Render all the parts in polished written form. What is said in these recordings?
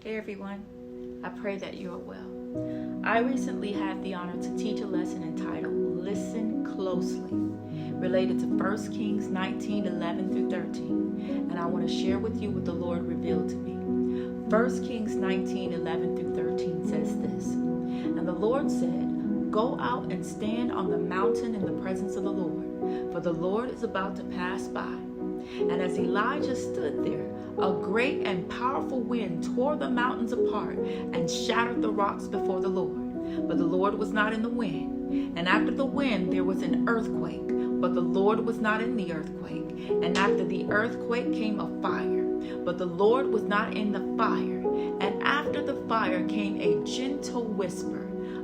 Hey everyone, I pray that you are well. I recently had the honor to teach a lesson entitled Listen Closely, related to 1 Kings 19:11 through 13, and I want to share with you what the Lord revealed to me. 1 Kings 19:11 through 13 says this, "And the Lord said, Go out and stand on the mountain in the presence of the Lord, for the Lord is about to pass by. And as Elijah stood there, a great and powerful wind tore the mountains apart and shattered the rocks before the Lord. But the Lord was not in the wind. And after the wind there was an earthquake, but the Lord was not in the earthquake. And after the earthquake came a fire, but the Lord was not in the fire. And after the fire came a gentle whisper,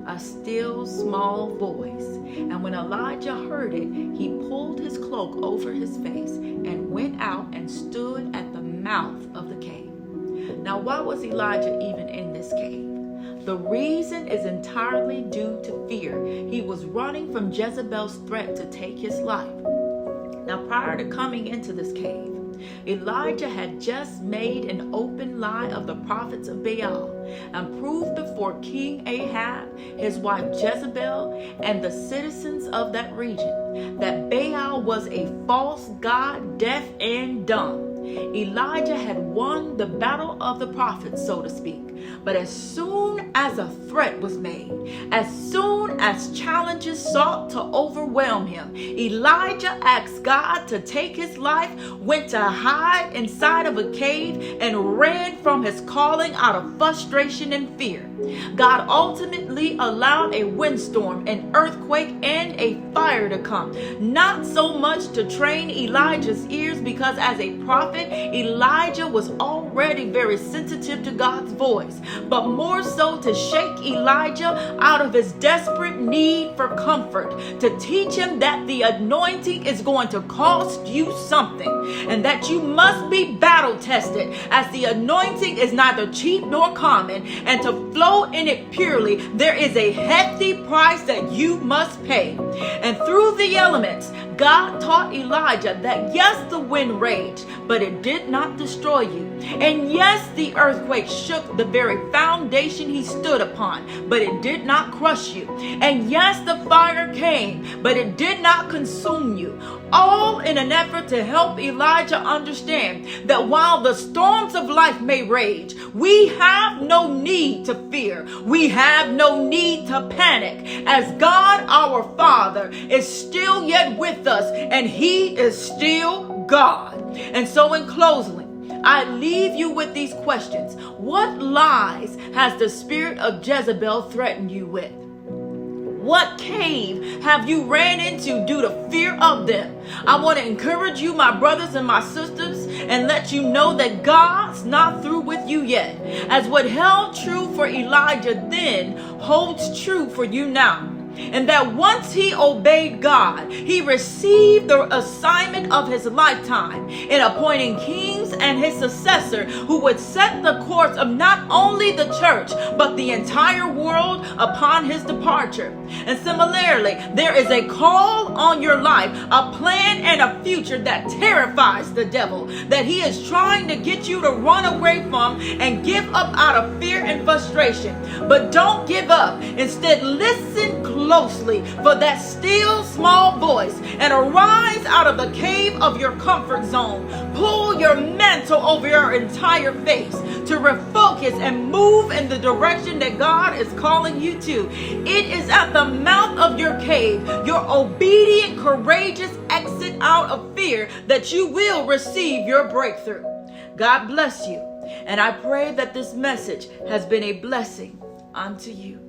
a still small voice. And when Elijah heard it, he pulled his cloak over his face and went out and stood at the mouth of the cave." Now, why was Elijah even in this cave? The reason is entirely due to fear. He was running from Jezebel's threat to take his life. Now, prior to coming into this cave, Elijah had just made an open lie of the prophets of Baal and proved before King Ahab, his wife Jezebel, and the citizens of that region that Baal was a false god, deaf and dumb. Elijah had won the battle of the prophets, so to speak. But as soon as a threat was made, as soon as challenges sought to overwhelm him, Elijah asked God to take his life, went to hide inside of a cave, and ran from his calling out of frustration and fear. God ultimately allowed a windstorm, an earthquake, and a fire to come. Not so much to train Elijah's ears, because as a prophet, Elijah was already very sensitive to God's voice, but more so to shake Elijah out of his desperate need for comfort, to teach him that the anointing is going to cost you something, and that you must be battle tested, as the anointing is neither cheap nor common, and to flow in it purely, there is a hefty price that you must pay. And through the elements, God taught Elijah that yes, the wind raged, but it did not destroy you. And yes, the earthquake shook the very foundation he stood upon, but it did not crush you. And yes, the fire came, but it did not consume you. All in an effort to help Elijah understand that while the storms of life may rage, we have no need to fear. We have no need to panic, as God our Father is still yet with us, and He is still God. And so in closing, I leave you with these questions. What lies has the spirit of Jezebel threatened you with? What cave have you ran into due to fear of them? I want to encourage you, my brothers and my sisters, and let you know that God's not through with you yet, as what held true for Elijah then holds true for you now. And that once he obeyed God, he received the assignment of his lifetime in appointing kings and his successor, who would set the course of not only the church, but the entire world upon his departure. And similarly, there is a call on your life, a plan and a future that terrifies the devil, that he is trying to get you to run away from and give up out of fear and frustration. But don't give up. Instead, listen closely for that still small voice and arise out of the cave of your comfort zone. Pull your mantle over your entire face to refocus and move in the direction that God is calling you to. It is at the mouth of your cave, your obedient, courageous exit out of fear, that you will receive your breakthrough. God bless you, and I pray that this message has been a blessing unto you.